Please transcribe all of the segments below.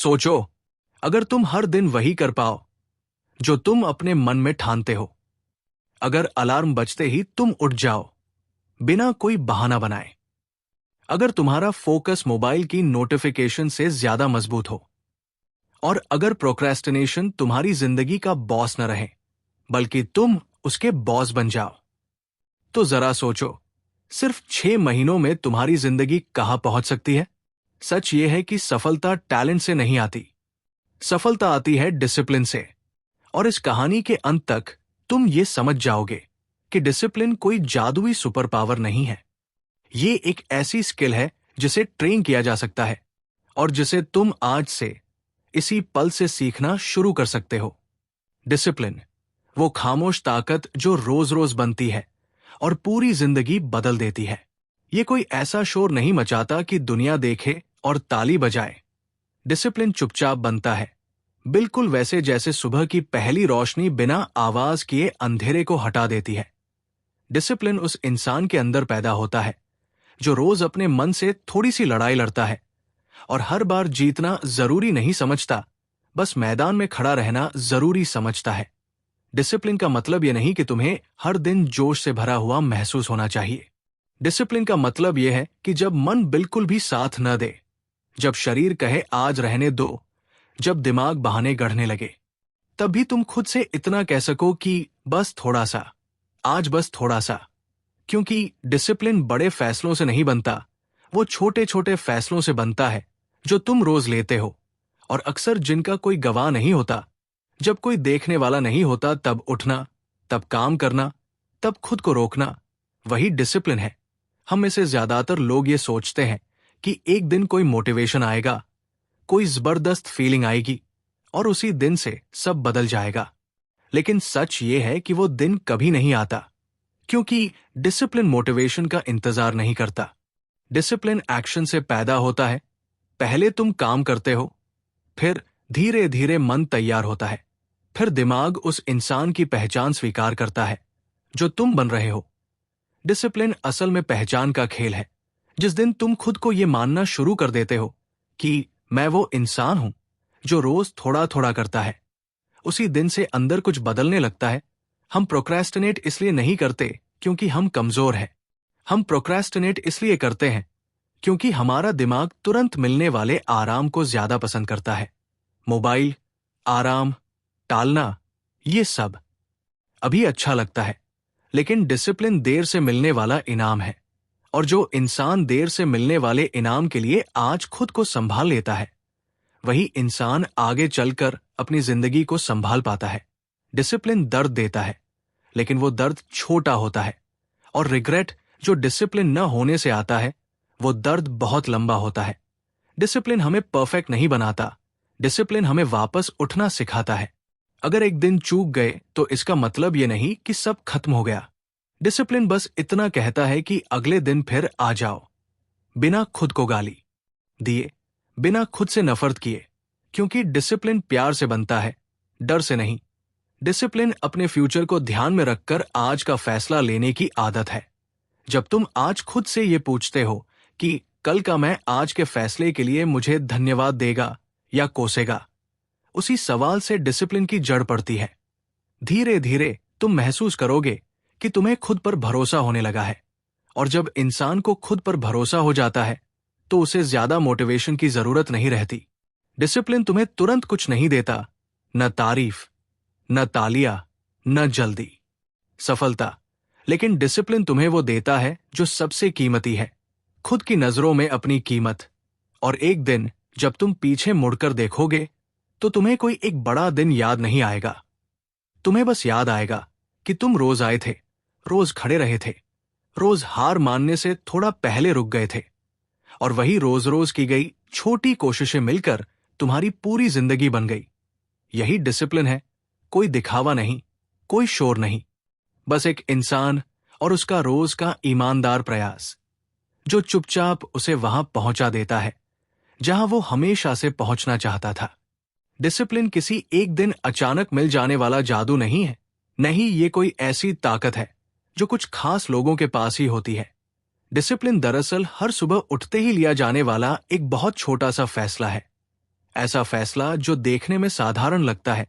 सोचो, अगर तुम हर दिन वही कर पाओ जो तुम अपने मन में ठानते हो, अगर अलार्म बजते ही तुम उठ जाओ बिना कोई बहाना बनाए, अगर तुम्हारा फोकस मोबाइल की नोटिफिकेशन से ज्यादा मजबूत हो, और अगर प्रोक्रेस्टिनेशन तुम्हारी जिंदगी का बॉस न रहे बल्कि तुम उसके बॉस बन जाओ, तो जरा सोचो, सिर्फ 6 महीनों में तुम्हारी जिंदगी कहां पहुंच सकती है। सच यह है कि सफलता टैलेंट से नहीं आती, सफलता आती है डिसिप्लिन से। और इस कहानी के अंत तक तुम ये समझ जाओगे कि डिसिप्लिन कोई जादुई सुपर पावर नहीं है। ये एक ऐसी स्किल है जिसे ट्रेन किया जा सकता है और जिसे तुम आज से, इसी पल से सीखना शुरू कर सकते हो। डिसिप्लिन, वो खामोश ताकत जो रोज रोज बनती है और पूरी जिंदगी बदल देती है। ये कोई ऐसा शोर नहीं मचाता कि दुनिया देखे और ताली बजाए। डिसिप्लिन चुपचाप बनता है, बिल्कुल वैसे जैसे सुबह की पहली रोशनी बिना आवाज किए अंधेरे को हटा देती है। डिसिप्लिन उस इंसान के अंदर पैदा होता है जो रोज अपने मन से थोड़ी सी लड़ाई लड़ता है और हर बार जीतना जरूरी नहीं समझता, बस मैदान में खड़ा रहना जरूरी समझता है। डिसिप्लिन का मतलब यह नहीं कि तुम्हें हर दिन जोश से भरा हुआ महसूस होना चाहिए। डिसिप्लिन का मतलब यह है कि जब मन बिल्कुल भी साथ न दे, जब शरीर कहे आज रहने दो, जब दिमाग बहाने गढ़ने लगे, तब भी तुम खुद से इतना कह सको कि बस थोड़ा सा, आज बस थोड़ा सा। क्योंकि डिसिप्लिन बड़े फैसलों से नहीं बनता, वो छोटे छोटे फैसलों से बनता है जो तुम रोज लेते हो, और अक्सर जिनका कोई गवाह नहीं होता। जब कोई देखने वाला नहीं होता तब उठना, तब काम करना, तब खुद को रोकना, वही डिसिप्लिन है। हम में से ज्यादातर लोग ये सोचते हैं कि एक दिन कोई मोटिवेशन आएगा, कोई जबरदस्त फीलिंग आएगी और उसी दिन से सब बदल जाएगा। लेकिन सच ये है कि वो दिन कभी नहीं आता, क्योंकि डिसिप्लिन मोटिवेशन का इंतजार नहीं करता। डिसिप्लिन एक्शन से पैदा होता है। पहले तुम काम करते हो, फिर धीरे धीरे मन तैयार होता है, फिर दिमाग उस इंसान की पहचान स्वीकार करता है जो तुम बन रहे हो। डिसिप्लिन असल में पहचान का खेल है। जिस दिन तुम खुद को यह मानना शुरू कर देते हो कि मैं वो इंसान हूं जो रोज थोड़ा थोड़ा करता है, उसी दिन से अंदर कुछ बदलने लगता है। हम प्रोक्रेस्टिनेट इसलिए नहीं करते क्योंकि हम कमजोर हैं। हम प्रोक्रेस्टिनेट इसलिए करते हैं क्योंकि हमारा दिमाग तुरंत मिलने वाले आराम को ज्यादा पसंद करता है। मोबाइल, आराम, टालना, ये सब अभी अच्छा लगता है, लेकिन डिसिप्लिन देर से मिलने वाला इनाम है। और जो इंसान देर से मिलने वाले इनाम के लिए आज खुद को संभाल लेता है, वही इंसान आगे चलकर अपनी जिंदगी को संभाल पाता है। डिसिप्लिन दर्द देता है, लेकिन वो दर्द छोटा होता है। और रिग्रेट जो डिसिप्लिन न होने से आता है, वो दर्द बहुत लंबा होता है। डिसिप्लिन हमें परफेक्ट नहीं बनाता, डिसिप्लिन हमें वापस उठना सिखाता है। अगर एक दिन चूक गए तो इसका मतलब ये नहीं कि सब खत्म हो गया। डिसिप्लिन बस इतना कहता है कि अगले दिन फिर आ जाओ, बिना खुद को गाली दिए, बिना खुद से नफरत किए। क्योंकि डिसिप्लिन प्यार से बनता है, डर से नहीं। डिसिप्लिन अपने फ्यूचर को ध्यान में रखकर आज का फैसला लेने की आदत है। जब तुम आज खुद से ये पूछते हो कि कल का मैं आज के फैसले के लिए मुझे धन्यवाद देगा या कोसेगा, उसी सवाल से डिसिप्लिन की जड़ पड़ती है। धीरे धीरे तुम महसूस करोगे कि तुम्हें खुद पर भरोसा होने लगा है। और जब इंसान को खुद पर भरोसा हो जाता है तो उसे ज्यादा मोटिवेशन की जरूरत नहीं रहती। डिसिप्लिन तुम्हें तुरंत कुछ नहीं देता, न तारीफ, न तालियां, न जल्दी सफलता। लेकिन डिसिप्लिन तुम्हें वो देता है जो सबसे कीमती है, खुद की नजरों में अपनी कीमत। और एक दिन जब तुम पीछे मुड़कर देखोगे तो तुम्हें कोई एक बड़ा दिन याद नहीं आएगा। तुम्हें बस याद आएगा कि तुम रोज आए थे, रोज खड़े रहे थे, रोज हार मानने से थोड़ा पहले रुक गए थे। और वही रोज रोज की गई छोटी कोशिशें मिलकर तुम्हारी पूरी जिंदगी बन गई। यही डिसिप्लिन है, कोई दिखावा नहीं, कोई शोर नहीं, बस एक इंसान और उसका रोज का ईमानदार प्रयास जो चुपचाप उसे वहां पहुंचा देता है जहां वो हमेशा से पहुंचना चाहता था। डिसिप्लिन किसी एक दिन अचानक मिल जाने वाला जादू नहीं है। नहीं, ये कोई ऐसी ताकत है जो कुछ खास लोगों के पास ही होती है। डिसिप्लिन दरअसल हर सुबह उठते ही लिया जाने वाला एक बहुत छोटा सा फैसला है। ऐसा फैसला जो देखने में साधारण लगता है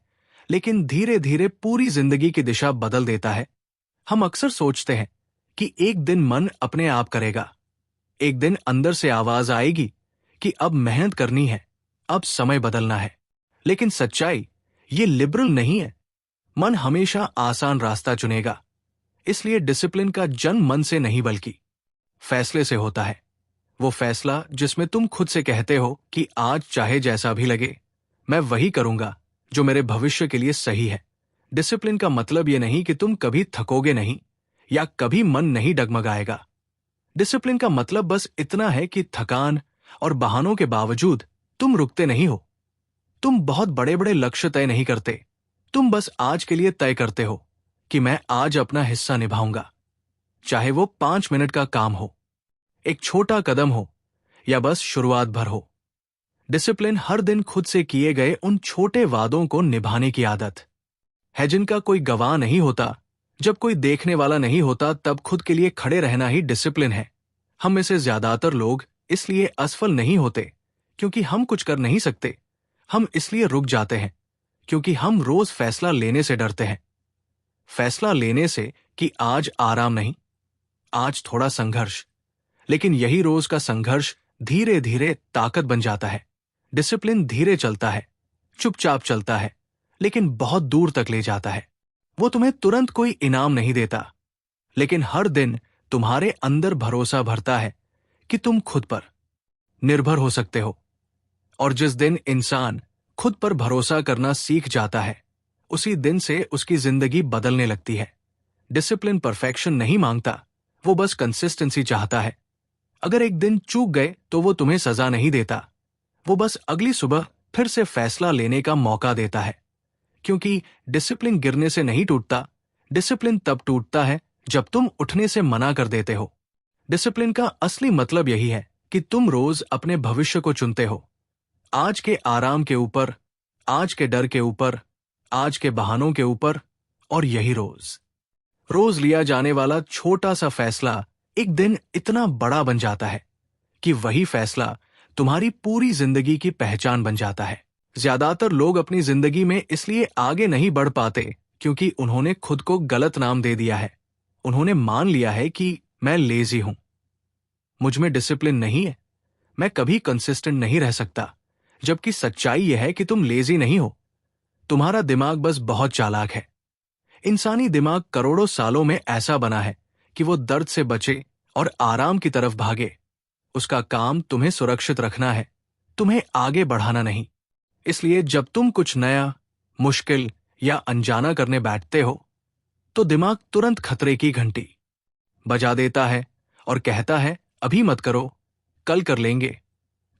लेकिन धीरे धीरे पूरी जिंदगी की दिशा बदल देता है। हम अक्सर सोचते हैं कि एक दिन मन अपने आप करेगा, एक दिन अंदर से आवाज आएगी कि अब मेहनत करनी है, अब समय बदलना है। लेकिन सच्चाई ये लिबरल नहीं है। मन हमेशा आसान रास्ता चुनेगा। इसलिए डिसिप्लिन का जन्म मन से नहीं बल्कि फैसले से होता है। वो फैसला जिसमें तुम खुद से कहते हो कि आज चाहे जैसा भी लगे, मैं वही करूंगा जो मेरे भविष्य के लिए सही है। डिसिप्लिन का मतलब यह नहीं कि तुम कभी थकोगे नहीं या कभी मन नहीं डगमगाएगा। डिसिप्लिन का मतलब बस इतना है कि थकान और बहानों के बावजूद तुम रुकते नहीं हो। तुम बहुत बड़े बड़े लक्ष्य तय नहीं करते। तुम बस आज के लिए तय करते हो कि मैं आज अपना हिस्सा निभाऊंगा, चाहे वो 5 मिनट का काम हो, एक छोटा कदम हो या बस शुरुआत भर हो। डिसिप्लिन हर दिन खुद से किए गए उन छोटे वादों को निभाने की आदत है जिनका कोई गवाह नहीं होता। जब कोई देखने वाला नहीं होता तब खुद के लिए खड़े रहना ही डिसिप्लिन है। हम में से ज्यादातर लोग इसलिए असफल नहीं होते क्योंकि हम कुछ कर नहीं सकते। हम इसलिए रुक जाते हैं क्योंकि हम रोज फैसला लेने से डरते हैं। फैसला लेने से कि आज आराम नहीं, आज थोड़ा संघर्ष। लेकिन यही रोज का संघर्ष धीरे धीरे ताकत बन जाता है। डिसिप्लिन धीरे चलता है, चुपचाप चलता है, लेकिन बहुत दूर तक ले जाता है। वो तुम्हें तुरंत कोई इनाम नहीं देता, लेकिन हर दिन तुम्हारे अंदर भरोसा भरता है कि तुम खुद पर निर्भर हो सकते हो। और जिस दिन इंसान खुद पर भरोसा करना सीख जाता है, उसी दिन से उसकी जिंदगी बदलने लगती है। डिसिप्लिन परफेक्शन नहीं मांगता, वो बस कंसिस्टेंसी चाहता है। अगर एक दिन चूक गए तो वो तुम्हें सजा नहीं देता, वो बस अगली सुबह फिर से फैसला लेने का मौका देता है। क्योंकि डिसिप्लिन गिरने से नहीं टूटता, डिसिप्लिन तब टूटता है जब तुम उठने से मना कर देते हो। डिसिप्लिन का असली मतलब यही है कि तुम रोज अपने भविष्य को चुनते हो। आज के आराम के ऊपर, आज के डर के ऊपर, आज के बहानों के ऊपर, और यही रोज रोज लिया जाने वाला छोटा सा फैसला एक दिन इतना बड़ा बन जाता है कि वही फैसला तुम्हारी पूरी जिंदगी की पहचान बन जाता है। ज्यादातर लोग अपनी जिंदगी में इसलिए आगे नहीं बढ़ पाते क्योंकि उन्होंने खुद को गलत नाम दे दिया है। उन्होंने मान लिया है कि मैं लेजी हूं, मुझ में डिसिप्लिन नहीं है, मैं कभी कंसिस्टेंट नहीं रह सकता। जबकि सच्चाई यह है कि तुम लेजी नहीं हो, तुम्हारा दिमाग बस बहुत चालाक है। इंसानी दिमाग करोड़ों सालों में ऐसा बना है कि वो दर्द से बचे और आराम की तरफ भागे। उसका काम तुम्हें सुरक्षित रखना है, तुम्हें आगे बढ़ाना नहीं। इसलिए जब तुम कुछ नया, मुश्किल या अनजाना करने बैठते हो तो दिमाग तुरंत खतरे की घंटी बजा देता है और कहता है अभी मत करो, कल कर लेंगे,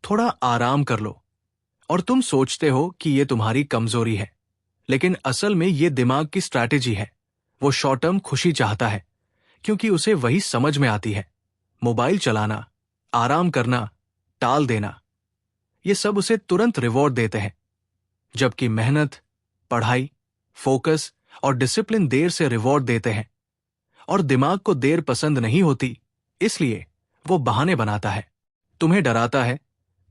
थोड़ा आराम कर लो। और तुम सोचते हो कि ये तुम्हारी कमजोरी है, लेकिन असल में ये दिमाग की स्ट्रैटेजी है। वो शॉर्ट टर्म खुशी चाहता है क्योंकि उसे वही समझ में आती है। मोबाइल चलाना, आराम करना, टाल देना, ये सब उसे तुरंत रिवॉर्ड देते हैं। जबकि मेहनत, पढ़ाई, फोकस और डिसिप्लिन देर से रिवॉर्ड देते हैं। और दिमाग को देर पसंद नहीं होती, इसलिए वो बहाने बनाता है, तुम्हें डराता है,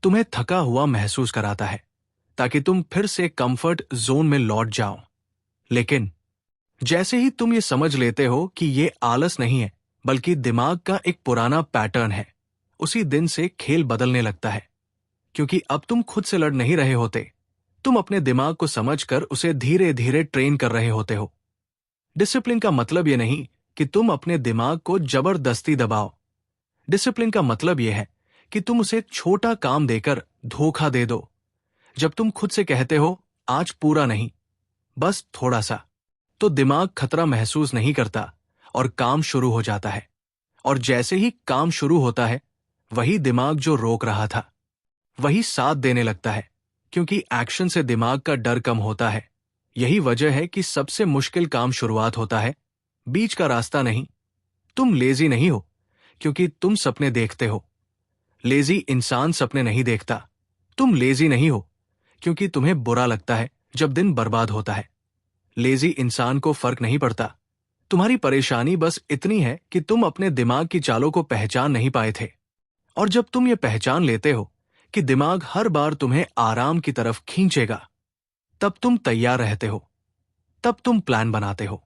तुम्हें थका हुआ महसूस कराता है ताकि तुम फिर से कंफर्ट जोन में लौट जाओ। लेकिन जैसे ही तुम ये समझ लेते हो कि ये आलस नहीं है बल्कि दिमाग का एक पुराना पैटर्न है, उसी दिन से खेल बदलने लगता है। क्योंकि अब तुम खुद से लड़ नहीं रहे होते, तुम अपने दिमाग को समझकर उसे धीरे धीरे ट्रेन कर रहे होते हो। डिसिप्लिन का मतलब यह नहीं कि तुम अपने दिमाग को जबरदस्ती दबाओ। डिसिप्लिन का मतलब यह है कि तुम उसे छोटा काम देकर धोखा दे दो। जब तुम खुद से कहते हो आज पूरा नहीं, बस थोड़ा सा, तो दिमाग खतरा महसूस नहीं करता और काम शुरू हो जाता है। और जैसे ही काम शुरू होता है, वही दिमाग जो रोक रहा था वही साथ देने लगता है। क्योंकि एक्शन से दिमाग का डर कम होता है। यही वजह है कि सबसे मुश्किल काम शुरुआत होता है, बीच का रास्ता नहीं। तुम लेजी नहीं हो क्योंकि तुम सपने देखते हो। लेजी इंसान सपने नहीं देखता। तुम लेजी नहीं हो क्योंकि तुम्हें बुरा लगता है जब दिन बर्बाद होता है। लेजी इंसान को फर्क नहीं पड़ता। तुम्हारी परेशानी बस इतनी है कि तुम अपने दिमाग की चालों को पहचान नहीं पाए थे। और जब तुम ये पहचान लेते हो कि दिमाग हर बार तुम्हें आराम की तरफ खींचेगा, तब तुम तैयार रहते हो, तब तुम प्लान बनाते हो,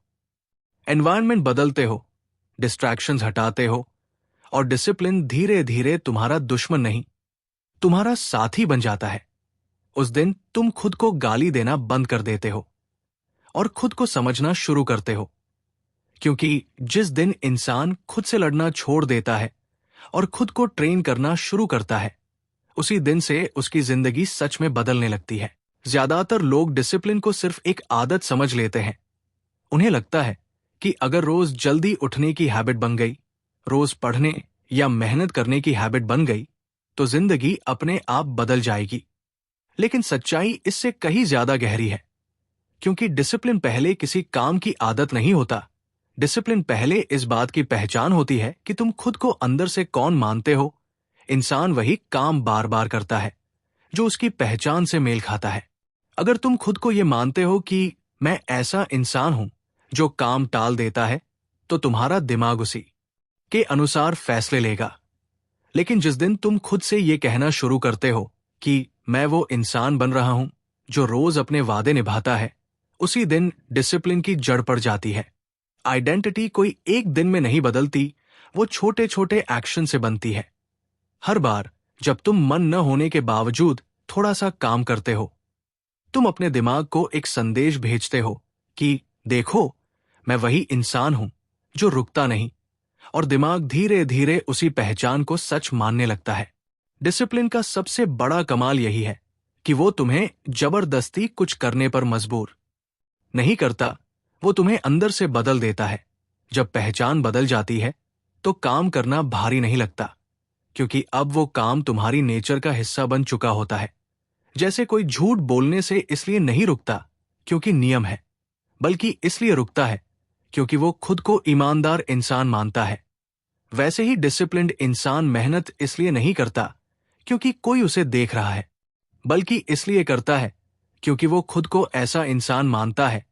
एनवायरनमेंट बदलते हो, डिस्ट्रैक्शंस हटाते हो, और डिसिप्लिन धीरे धीरे तुम्हारा दुश्मन नहीं, तुम्हारा साथी बन जाता है। उस दिन तुम खुद को गाली देना बंद कर देते हो और खुद को समझना शुरू करते हो, क्योंकि जिस दिन इंसान खुद से लड़ना छोड़ देता है और खुद को ट्रेन करना शुरू करता है, उसी दिन से उसकी जिंदगी सच में बदलने लगती है। ज्यादातर लोग डिसिप्लिन को सिर्फ एक आदत समझ लेते हैं। उन्हें लगता है कि अगर रोज जल्दी उठने की हैबिट बन गई, रोज पढ़ने या मेहनत करने की हैबिट बन गई, तो जिंदगी अपने आप बदल जाएगी। लेकिन सच्चाई इससे कहीं ज्यादा गहरी है, क्योंकि डिसिप्लिन पहले किसी काम की आदत नहीं होता। डिसिप्लिन पहले इस बात की पहचान होती है कि तुम खुद को अंदर से कौन मानते हो। इंसान वही काम बार बार करता है जो उसकी पहचान से मेल खाता है। अगर तुम खुद को यह मानते हो कि मैं ऐसा इंसान हूं जो काम टाल देता है, तो तुम्हारा दिमाग उसी के अनुसार फैसले लेगा। लेकिन जिस दिन तुम खुद से ये कहना शुरू करते हो कि मैं वो इंसान बन रहा हूं जो रोज अपने वादे निभाता है, उसी दिन डिसिप्लिन की जड़ पड़ जाती है। आइडेंटिटी कोई एक दिन में नहीं बदलती, वो छोटे छोटे एक्शन से बनती है। हर बार जब तुम मन न होने के बावजूद थोड़ा सा काम करते हो, तुम अपने दिमाग को एक संदेश भेजते हो कि देखो, मैं वही इंसान हूं जो रुकता नहीं, और दिमाग धीरे धीरे उसी पहचान को सच मानने लगता है। डिसिप्लिन का सबसे बड़ा कमाल यही है कि वो तुम्हें जबरदस्ती कुछ करने पर मजबूर नहीं करता, वो तुम्हें अंदर से बदल देता है। जब पहचान बदल जाती है तो काम करना भारी नहीं लगता, क्योंकि अब वो काम तुम्हारी नेचर का हिस्सा बन चुका होता है। जैसे कोई झूठ बोलने से इसलिए नहीं रुकता क्योंकि नियम है, बल्कि इसलिए रुकता है क्योंकि वो खुद को ईमानदार इंसान मानता है। वैसे ही डिसिप्लिन्ड इंसान मेहनत इसलिए नहीं करता क्योंकि कोई उसे देख रहा है, बल्कि इसलिए करता है क्योंकि वो खुद को ऐसा इंसान मानता है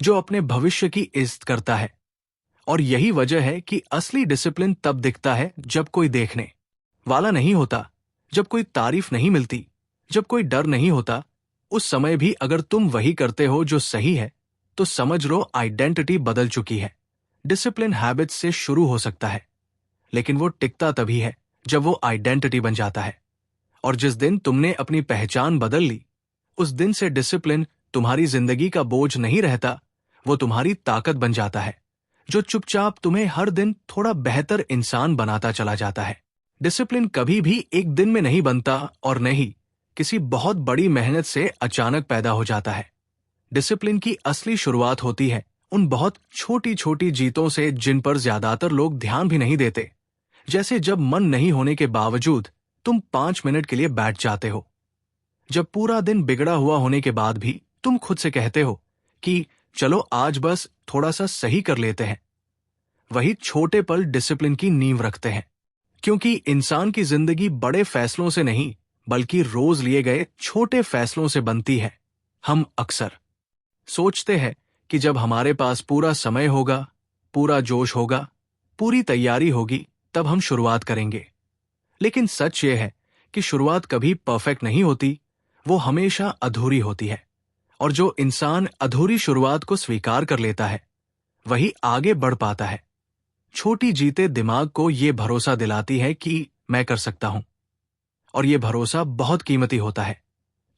जो अपने भविष्य की इज्जत करता है। और यही वजह है कि असली डिसिप्लिन तब दिखता है जब कोई देखने वाला नहीं होता, जब कोई तारीफ नहीं मिलती, जब कोई डर नहीं होता। उस समय भी अगर तुम वही करते हो जो सही है, तो समझ लो आइडेंटिटी बदल चुकी है। डिसिप्लिन हैबिट से शुरू हो सकता है, लेकिन वो टिकता तभी है जब वो आइडेंटिटी बन जाता है। और जिस दिन तुमने अपनी पहचान बदल ली, उस दिन से डिसिप्लिन तुम्हारी जिंदगी का बोझ नहीं रहता, वो तुम्हारी ताकत बन जाता है, जो चुपचाप तुम्हें हर दिन थोड़ा बेहतर इंसान बनाता चला जाता है। डिसिप्लिन कभी भी एक दिन में नहीं बनता, और नहीं किसी बहुत बड़ी मेहनत से अचानक पैदा हो जाता है। डिसिप्लिन की असली शुरुआत होती है उन बहुत छोटी छोटी जीतों से जिन पर ज्यादातर लोग ध्यान भी नहीं देते। जैसे जब मन नहीं होने के बावजूद तुम 5 मिनट के लिए बैठ जाते हो, जब पूरा दिन बिगड़ा हुआ होने के बाद भी तुम खुद से कहते हो कि चलो आज बस थोड़ा सा सही कर लेते हैं। वही छोटे पल डिसिप्लिन की नींव रखते हैं, क्योंकि इंसान की जिंदगी बड़े फैसलों से नहीं, बल्कि रोज लिए गए छोटे फैसलों से बनती है। हम अक्सर सोचते हैं कि जब हमारे पास पूरा समय होगा, पूरा जोश होगा, पूरी तैयारी होगी, तब हम शुरुआत करेंगे। लेकिन सच ये है कि शुरुआत कभी परफेक्ट नहीं होती, वो हमेशा अधूरी होती है। और जो इंसान अधूरी शुरुआत को स्वीकार कर लेता है, वही आगे बढ़ पाता है। छोटी जीतें दिमाग को ये भरोसा दिलाती है कि मैं कर सकता हूं, और ये भरोसा बहुत कीमती होता है,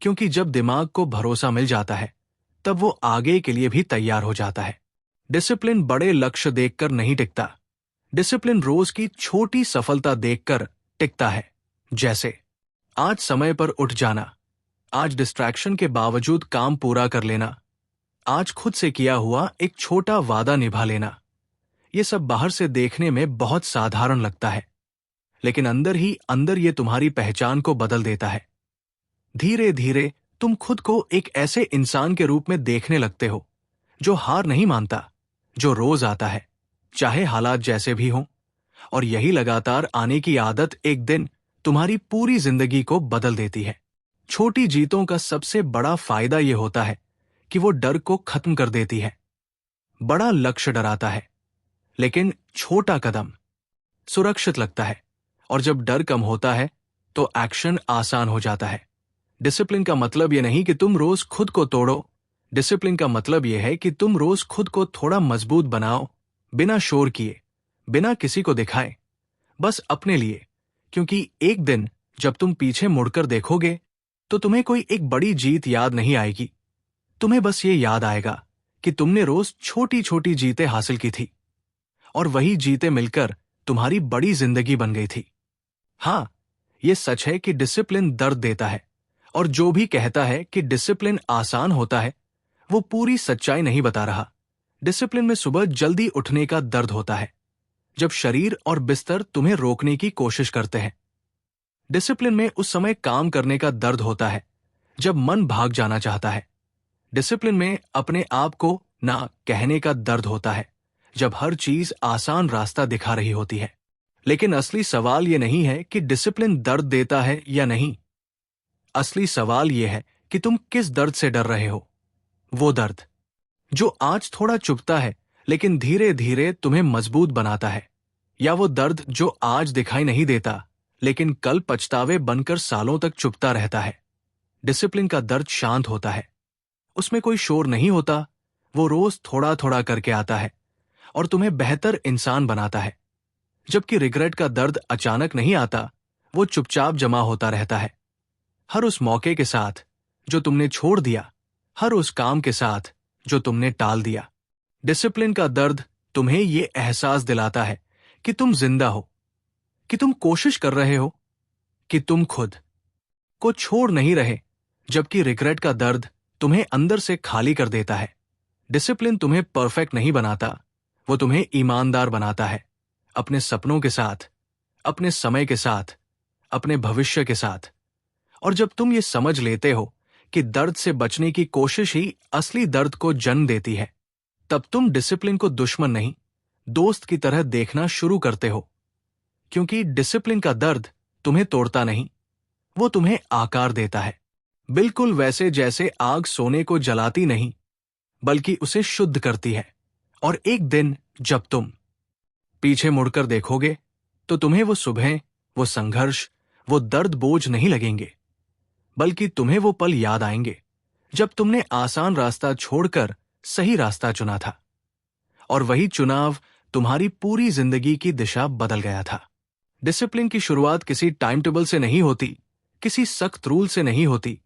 क्योंकि जब दिमाग को भरोसा मिल जाता है, तब वो आगे के लिए भी तैयार हो जाता है। डिसिप्लिन बड़े लक्ष्य देखकर नहीं टिकता, डिसिप्लिन रोज की छोटी सफलता देखकर टिकता है। जैसे आज समय पर उठ जाना, आज डिस्ट्रैक्शन के बावजूद काम पूरा कर लेना, आज खुद से किया हुआ एक छोटा वादा निभा लेना। ये सब बाहर से देखने में बहुत साधारण लगता है, लेकिन अंदर ही अंदर ये तुम्हारी पहचान को बदल देता है। धीरे धीरे तुम खुद को एक ऐसे इंसान के रूप में देखने लगते हो जो हार नहीं मानता, जो रोज आता है, चाहे हालात जैसे भी हों। और यही लगातार आने की आदत एक दिन तुम्हारी पूरी जिंदगी को बदल देती है। छोटी जीतों का सबसे बड़ा फायदा यह होता है कि वो डर को खत्म कर देती है। बड़ा लक्ष्य डराता है, लेकिन छोटा कदम सुरक्षित लगता है। और जब डर कम होता है, तो एक्शन आसान हो जाता है। डिसिप्लिन का मतलब यह नहीं कि तुम रोज खुद को तोड़ो। डिसिप्लिन का मतलब यह है कि तुम रोज खुद को थोड़ा मजबूत बनाओ, बिना शोर किए, बिना किसी को दिखाए, बस अपने लिए। क्योंकि एक दिन जब तुम पीछे मुड़कर देखोगे तो तुम्हें कोई एक बड़ी जीत याद नहीं आएगी। तुम्हें बस ये याद आएगा कि तुमने रोज छोटी छोटी जीतें हासिल की थी, और वही जीतें मिलकर तुम्हारी बड़ी जिंदगी बन गई थी। हाँ, ये सच है कि डिसिप्लिन दर्द देता है, और जो भी कहता है कि डिसिप्लिन आसान होता है, वो पूरी सच्चाई नहीं बता रहा। डिसिप्लिन में सुबह जल्दी उठने का दर्द होता है, जब शरीर और बिस्तर तुम्हें रोकने की कोशिश करते हैं। डिसिप्लिन में उस समय काम करने का दर्द होता है जब मन भाग जाना चाहता है। डिसिप्लिन में अपने आप को ना कहने का दर्द होता है जब हर चीज आसान रास्ता दिखा रही होती है। लेकिन असली सवाल यह नहीं है कि डिसिप्लिन दर्द देता है या नहीं। असली सवाल यह है कि तुम किस दर्द से डर रहे हो। वो दर्द जो आज थोड़ा चुभता है लेकिन धीरे धीरे तुम्हें मजबूत बनाता है, या वो दर्द जो आज दिखाई नहीं देता लेकिन कल पछतावे बनकर सालों तक चुभता रहता है। डिसिप्लिन का दर्द शांत होता है, उसमें कोई शोर नहीं होता। वो रोज थोड़ा थोड़ा करके आता है और तुम्हें बेहतर इंसान बनाता है। जबकि रिग्रेट का दर्द अचानक नहीं आता, वो चुपचाप जमा होता रहता है। हर उस मौके के साथ जो तुमने छोड़ दिया, हर उस काम के साथ जो तुमने टाल दिया। डिसिप्लिन का दर्द तुम्हें ये एहसास दिलाता है कि तुम जिंदा हो, कि तुम कोशिश कर रहे हो, कि तुम खुद को छोड़ नहीं रहे। जबकि रिग्रेट का दर्द तुम्हें अंदर से खाली कर देता है। डिसिप्लिन तुम्हें परफेक्ट नहीं बनाता, वो तुम्हें ईमानदार बनाता है, अपने सपनों के साथ, अपने समय के साथ, अपने भविष्य के साथ। और जब तुम ये समझ लेते हो कि दर्द से बचने की कोशिश ही असली दर्द को जन्म देती है, तब तुम डिसिप्लिन को दुश्मन नहीं, दोस्त की तरह देखना शुरू करते हो। क्योंकि डिसिप्लिन का दर्द तुम्हें तोड़ता नहीं, वो तुम्हें आकार देता है। बिल्कुल वैसे जैसे आग सोने को जलाती नहीं, बल्कि उसे शुद्ध करती है। और एक दिन जब तुम पीछे मुड़कर देखोगे तो तुम्हें वो सुबह, वो संघर्ष, वो दर्द बोझ नहीं लगेंगे, बल्कि तुम्हें वो पल याद आएंगे जब तुमने आसान रास्ता छोड़कर सही रास्ता चुना था, और वही चुनाव तुम्हारी पूरी जिंदगी की दिशा बदल गया था। डिसिप्लिन की शुरुआत किसी टाइम टेबल से नहीं होती, किसी सख्त रूल से नहीं होती।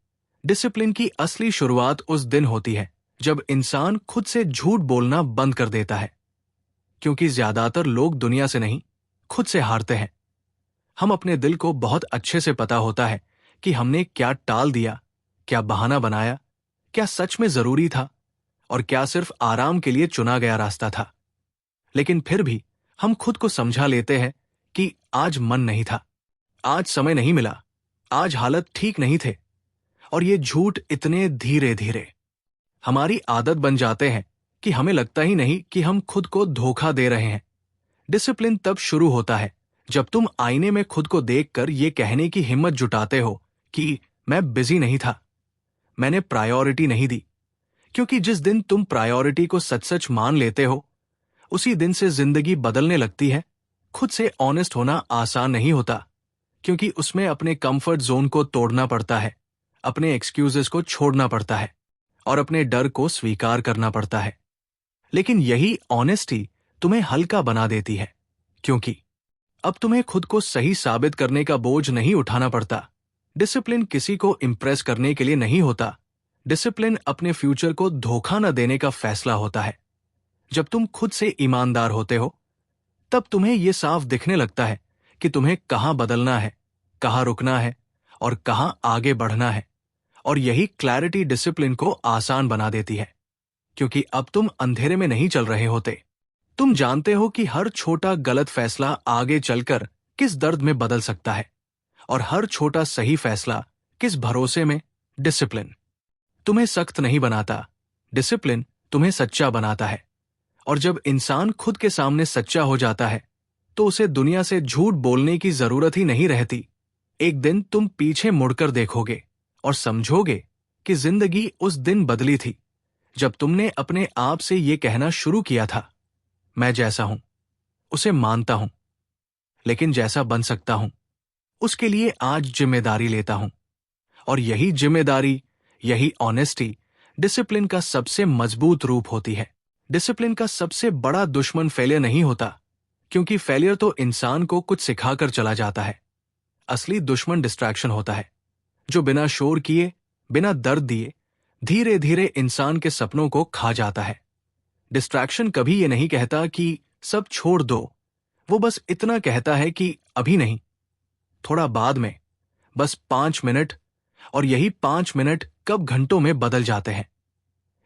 डिसिप्लिन की असली शुरुआत उस दिन होती है जब इंसान खुद से झूठ बोलना बंद कर देता है। क्योंकि ज्यादातर लोग दुनिया से नहीं, खुद से हारते हैं। हम अपने दिल को बहुत अच्छे से पता होता है कि हमने क्या टाल दिया, क्या बहाना बनाया, क्या सच में जरूरी था, और क्या सिर्फ आराम के लिए चुना गया रास्ता था। लेकिन फिर भी हम खुद को समझा लेते हैं कि आज मन नहीं था, आज समय नहीं मिला, आज हालत ठीक नहीं थे। और ये झूठ इतने धीरे धीरे हमारी आदत बन जाते हैं कि हमें लगता ही नहीं कि हम खुद को धोखा दे रहे हैं। डिसिप्लिन तब शुरू होता है जब तुम आईने में खुद को देखकर ये कहने की हिम्मत जुटाते हो कि मैं बिजी नहीं था, मैंने प्रायोरिटी नहीं दी। क्योंकि जिस दिन तुम प्रायोरिटी को सच सच मान लेते हो, उसी दिन से जिंदगी बदलने लगती है। खुद से ऑनेस्ट होना आसान नहीं होता, क्योंकि उसमें अपने कंफर्ट जोन को तोड़ना पड़ता है, अपने एक्सक्यूजेस को छोड़ना पड़ता है, और अपने डर को स्वीकार करना पड़ता है। लेकिन यही ऑनेस्टी तुम्हें हल्का बना देती है, क्योंकि अब तुम्हें खुद को सही साबित करने का बोझ नहीं उठाना पड़ता। डिसिप्लिन किसी को इंप्रेस करने के लिए नहीं होता। डिसिप्लिन अपने फ्यूचर को धोखा न देने का फैसला होता है। जब तुम खुद से ईमानदार होते हो, तब तुम्हें यह साफ दिखने लगता है कि तुम्हें कहां बदलना है, कहां रुकना है, और कहां आगे बढ़ना है। और यही क्लैरिटी डिसिप्लिन को आसान बना देती है, क्योंकि अब तुम अंधेरे में नहीं चल रहे होते। तुम जानते हो कि हर छोटा गलत फैसला आगे चलकर किस दर्द में बदल सकता है, और हर छोटा सही फैसला किस भरोसे में। डिसिप्लिन तुम्हें सख्त नहीं बनाता, डिसिप्लिन तुम्हें सच्चा बनाता है। और जब इंसान खुद के सामने सच्चा हो जाता है, तो उसे दुनिया से झूठ बोलने की जरूरत ही नहीं रहती। एक दिन तुम पीछे मुड़कर देखोगे और समझोगे कि जिंदगी उस दिन बदली थी जब तुमने अपने आप से यह कहना शुरू किया था, मैं जैसा हूं उसे मानता हूं, लेकिन जैसा बन सकता हूं उसके लिए आज जिम्मेदारी लेता हूं। और यही जिम्मेदारी, यही ऑनेस्टी डिसिप्लिन का सबसे मजबूत रूप होती है। डिसिप्लिन का सबसे बड़ा दुश्मन फेलियर नहीं होता, क्योंकि फेलियर तो इंसान को कुछ सिखाकर चला जाता है। असली दुश्मन डिस्ट्रैक्शन होता है, जो बिना शोर किए, बिना दर्द दिए, धीरे धीरे इंसान के सपनों को खा जाता है। डिस्ट्रैक्शन कभी ये नहीं कहता कि सब छोड़ दो, वो बस इतना कहता है कि अभी नहीं, थोड़ा बाद में, बस 5 मिनट। और यही 5 मिनट कब घंटों में बदल जाते हैं,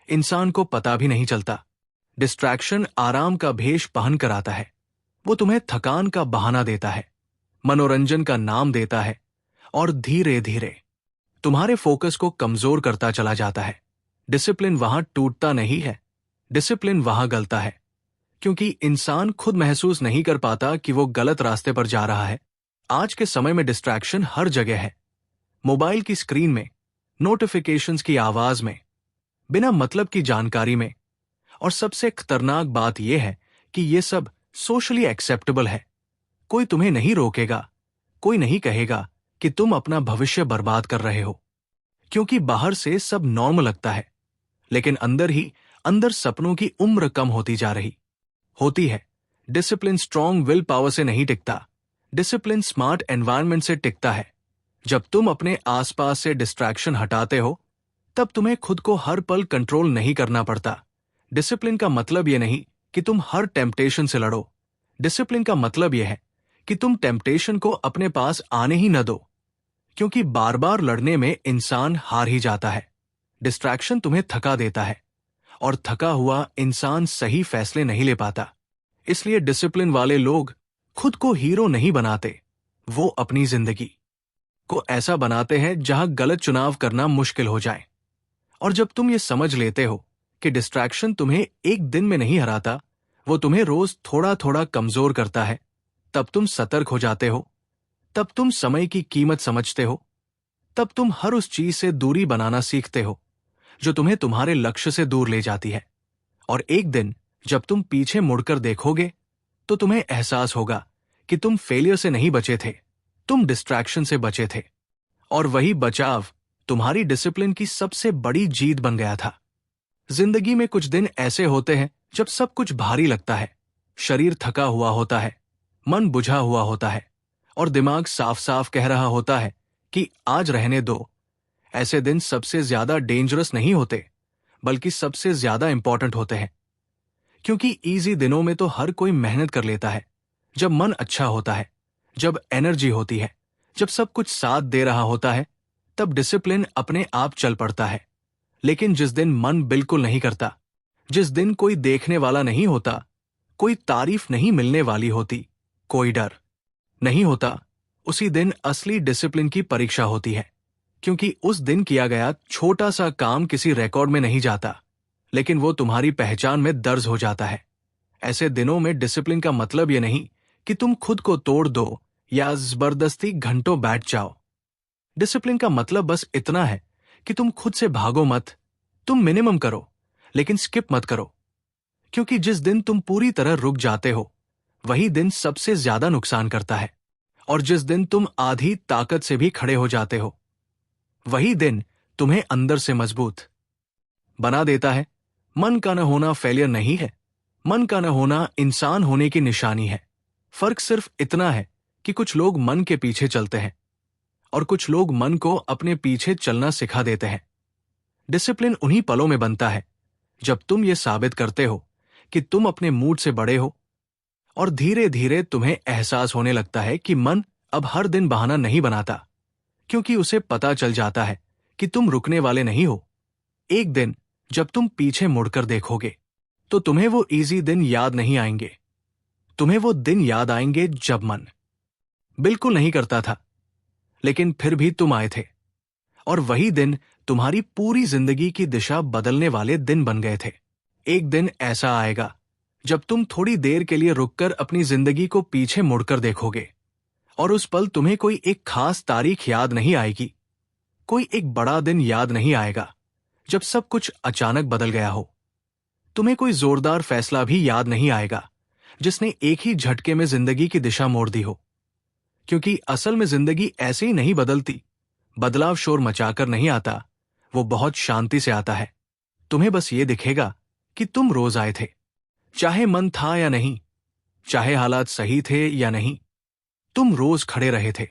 इंसान को पता भी नहीं चलता। डिस्ट्रैक्शन आराम का भेष पहन कर आता है। वो तुम्हें थकान का बहाना देता है, मनोरंजन का नाम देता है, और धीरे धीरे तुम्हारे फोकस को कमजोर करता चला जाता है। डिसिप्लिन वहां टूटता नहीं है, डिसिप्लिन वहां गलता है, क्योंकि इंसान खुद महसूस नहीं कर पाता कि वो गलत रास्ते पर जा रहा है। आज के समय में डिस्ट्रैक्शन हर जगह है, मोबाइल की स्क्रीन में, नोटिफिकेशंस की आवाज में, बिना मतलब की जानकारी में। और सबसे खतरनाक बात यह है कि यह सब सोशली एक्सेप्टेबल है। कोई तुम्हें नहीं रोकेगा, कोई नहीं कहेगा कि तुम अपना भविष्य बर्बाद कर रहे हो, क्योंकि बाहर से सब नॉर्मल लगता है, लेकिन अंदर ही अंदर सपनों की उम्र कम होती जा रही होती है। डिसिप्लिन स्ट्रॉन्ग विल पावर से नहीं टिकता, डिसिप्लिन स्मार्ट एनवायरनमेंट से टिकता है। जब तुम अपने आसपास से डिस्ट्रैक्शन हटाते हो, तब तुम्हें खुद को हर पल कंट्रोल नहीं करना पड़ता। डिसिप्लिन का मतलब यह नहीं कि तुम हर टेम्पटेशन से लड़ो, डिसिप्लिन का मतलब यह है कि तुम टेम्पटेशन को अपने पास आने ही न दो, क्योंकि बार बार लड़ने में इंसान हार ही जाता है। डिस्ट्रैक्शन तुम्हें थका देता है, और थका हुआ इंसान सही फैसले नहीं ले पाता। इसलिए डिसिप्लिन वाले लोग खुद को हीरो नहीं बनाते, वो अपनी जिंदगी को ऐसा बनाते हैं जहां गलत चुनाव करना मुश्किल हो जाए। और जब तुम ये समझ लेते हो कि डिस्ट्रैक्शन तुम्हें एक दिन में नहीं हराता, वो तुम्हें रोज थोड़ा थोड़ा कमजोर करता है, तब तुम सतर्क हो जाते हो, तब तुम समय की कीमत समझते हो, तब तुम हर उस चीज से दूरी बनाना सीखते हो जो तुम्हें तुम्हारे लक्ष्य से दूर ले जाती है। और एक दिन जब तुम पीछे मुड़कर देखोगे, तो तुम्हें एहसास होगा कि तुम फेलियर से नहीं बचे थे, तुम डिस्ट्रैक्शन से बचे थे। और वही बचाव तुम्हारी डिसिप्लिन की सबसे बड़ी जीत बन गया था। जिंदगी में कुछ दिन ऐसे होते हैं जब सब कुछ भारी लगता है, शरीर थका हुआ होता है, मन बुझा हुआ होता है, और दिमाग साफ साफ कह रहा होता है कि आज रहने दो। ऐसे दिन सबसे ज्यादा डेंजरस नहीं होते, बल्कि सबसे ज्यादा इंपॉर्टेंट होते हैं, क्योंकि इजी दिनों में तो हर कोई मेहनत कर लेता है। जब मन अच्छा होता है, जब एनर्जी होती है, जब सब कुछ साथ दे रहा होता है, तब डिसिप्लिन अपने आप चल पड़ता है। लेकिन जिस दिन मन बिल्कुल नहीं करता, जिस दिन कोई देखने वाला नहीं होता, कोई तारीफ नहीं मिलने वाली होती, कोई डर नहीं होता, उसी दिन असली डिसिप्लिन की परीक्षा होती है। क्योंकि उस दिन किया गया छोटा सा काम किसी रिकॉर्ड में नहीं जाता, लेकिन वो तुम्हारी पहचान में दर्ज हो जाता है। ऐसे दिनों में डिसिप्लिन का मतलब ये नहीं कि तुम खुद को तोड़ दो या जबरदस्ती घंटों बैठ जाओ। डिसिप्लिन का मतलब बस इतना है कि तुम खुद से भागो मत, तुम मिनिमम करो, लेकिन स्किप मत करो। क्योंकि जिस दिन तुम पूरी तरह रुक जाते हो, वही दिन सबसे ज्यादा नुकसान करता है। और जिस दिन तुम आधी ताकत से भी खड़े हो जाते हो, वही दिन तुम्हें अंदर से मजबूत बना देता है। मन का न होना फेलियर नहीं है, मन का न होना इंसान होने की निशानी है। फर्क सिर्फ इतना है कि कुछ लोग मन के पीछे चलते हैं, और कुछ लोग मन को अपने पीछे चलना सिखा देते हैं। डिसिप्लिन उन्हीं पलों में बनता है जब तुम ये साबित करते हो कि तुम अपने मूड से बड़े हो, और धीरे धीरे तुम्हें एहसास होने लगता है कि मन अब हर दिन बहाना नहीं बनाता, क्योंकि उसे पता चल जाता है कि तुम रुकने वाले नहीं हो। एक दिन जब तुम पीछे मुड़कर देखोगे, तो तुम्हें वो इजी दिन याद नहीं आएंगे, तुम्हें वो दिन याद आएंगे जब मन बिल्कुल नहीं करता था, लेकिन फिर भी तुम आए थे। और वही दिन तुम्हारी पूरी जिंदगी की दिशा बदलने वाले दिन बन गए थे। एक दिन ऐसा आएगा जब तुम थोड़ी देर के लिए रुककर अपनी जिंदगी को पीछे मुड़कर देखोगे, और उस पल तुम्हें कोई एक खास तारीख याद नहीं आएगी, कोई एक बड़ा दिन याद नहीं आएगा जब सब कुछ अचानक बदल गया हो। तुम्हें कोई जोरदार फैसला भी याद नहीं आएगा जिसने एक ही झटके में जिंदगी की दिशा मोड़ दी हो। क्योंकि असल में जिंदगी ऐसे ही नहीं बदलती। बदलाव शोर मचाकर नहीं आता, वो बहुत शांति से आता है। तुम्हें बस ये दिखेगा कि तुम रोज आए थे, चाहे मन था या नहीं, चाहे हालात सही थे या नहीं। तुम रोज खड़े रहे थे,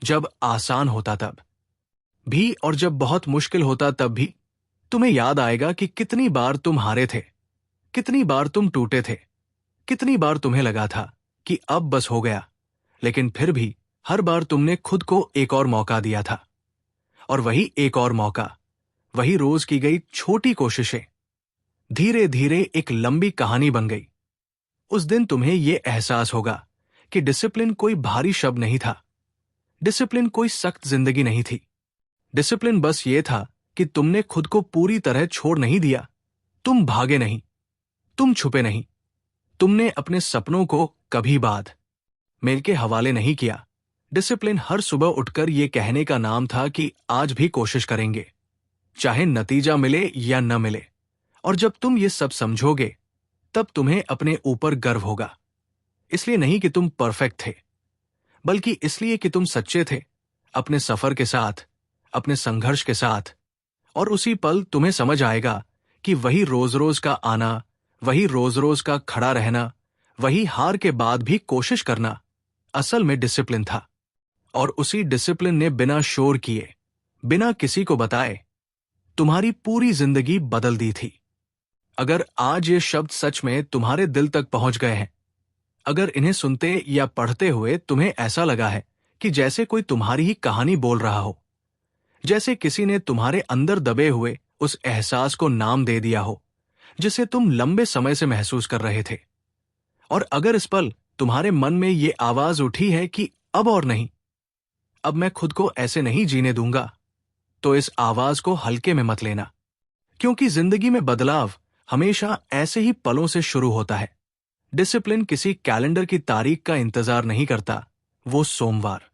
जब आसान होता तब भी और जब बहुत मुश्किल होता तब भी। तुम्हें याद आएगा कि कितनी बार तुम हारे थे, कितनी बार तुम टूटे थे, कितनी बार तुम्हें लगा था कि अब बस हो गया, लेकिन फिर भी हर बार तुमने खुद को एक और मौका दिया था। और वही एक और मौका, वही रोज की गई छोटी कोशिशें धीरे धीरे एक लंबी कहानी बन गई। उस दिन तुम्हें यह एहसास होगा कि डिसिप्लिन कोई भारी शब्द नहीं था, डिसिप्लिन कोई सख्त जिंदगी नहीं थी। डिसिप्लिन बस ये था कि तुमने खुद को पूरी तरह छोड़ नहीं दिया। तुम भागे नहीं, तुम छुपे नहीं, तुमने अपने सपनों को कभी बाद मेल के हवाले नहीं किया। डिसिप्लिन हर सुबह उठकर यह कहने का नाम था कि आज भी कोशिश करेंगे, चाहे नतीजा मिले या न मिले। और जब तुम ये सब समझोगे, तब तुम्हें अपने ऊपर गर्व होगा। इसलिए नहीं कि तुम परफेक्ट थे, बल्कि इसलिए कि तुम सच्चे थे अपने सफर के साथ, अपने संघर्ष के साथ। और उसी पल तुम्हें समझ आएगा कि वही रोज रोज का आना, वही रोज रोज का खड़ा रहना, वही हार के बाद भी कोशिश करना असल में डिसिप्लिन था। और उसी डिसिप्लिन ने बिना शोर किए, बिना किसी को बताए, तुम्हारी पूरी जिंदगी बदल दी थी। अगर आज ये शब्द सच में तुम्हारे दिल तक पहुंच गए हैं, अगर इन्हें सुनते या पढ़ते हुए तुम्हें ऐसा लगा है कि जैसे कोई तुम्हारी ही कहानी बोल रहा हो, जैसे किसी ने तुम्हारे अंदर दबे हुए उस एहसास को नाम दे दिया हो जिसे तुम लंबे समय से महसूस कर रहे थे, और अगर इस पल तुम्हारे मन में ये आवाज उठी है कि अब और नहीं, अब मैं खुद को ऐसे नहीं जीने दूंगा, तो इस आवाज को हल्के में मत लेना। क्योंकि जिंदगी में बदलाव हमेशा ऐसे ही पलों से शुरू होता है। डिसिप्लिन किसी कैलेंडर की तारीख का इंतजार नहीं करता। वो सोमवार,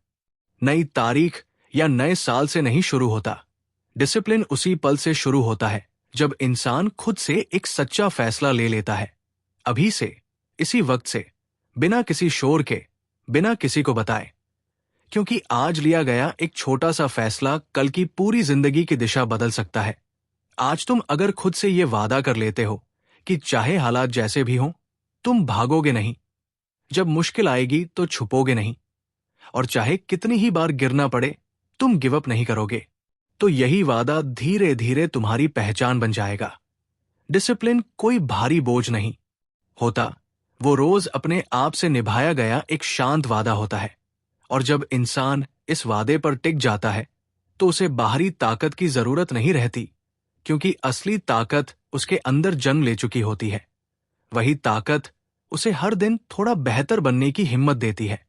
नई तारीख या नए साल से नहीं शुरू होता। डिसिप्लिन उसी पल से शुरू होता है जब इंसान खुद से एक सच्चा फैसला ले लेता है, अभी से, इसी वक्त से, बिना किसी शोर के, बिना किसी को बताए। क्योंकि आज लिया गया एक छोटा सा फैसला कल की पूरी जिंदगी की दिशा बदल सकता है। आज तुम अगर खुद से ये वादा कर लेते हो कि चाहे हालात जैसे भी हों, तुम भागोगे नहीं, जब मुश्किल आएगी तो छुपोगे नहीं, और चाहे कितनी ही बार गिरना पड़े, तुम गिव अप नहीं करोगे, तो यही वादा धीरे धीरे तुम्हारी पहचान बन जाएगा। डिसिप्लिन कोई भारी बोझ नहीं होता, वो रोज अपने आप से निभाया गया एक शांत वादा होता है। और जब इंसान इस वादे पर टिक जाता है, तो उसे बाहरी ताकत की जरूरत नहीं रहती, क्योंकि असली ताकत उसके अंदर जन्म ले चुकी होती है। वही ताकत उसे हर दिन थोड़ा बेहतर बनने की हिम्मत देती है।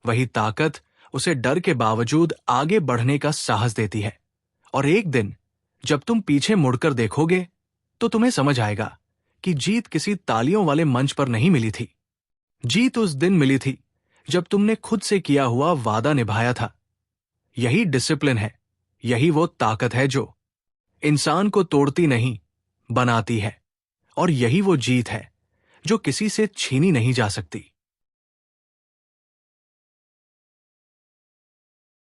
वही ताकत उसे डर के बावजूद आगे बढ़ने का साहस देती है। और एक दिन जब तुम पीछे मुड़कर देखोगे, तो तुम्हें समझ आएगा कि जीत किसी तालियों वाले मंच पर नहीं मिली थी। जीत उस दिन मिली थी जब तुमने खुद से किया हुआ वादा निभाया था। यही डिसिप्लिन है, यही वो ताकत है जो इंसान को तोड़ती नहीं, बनाती है। और यही वो जीत है जो किसी से छीनी नहीं जा सकती।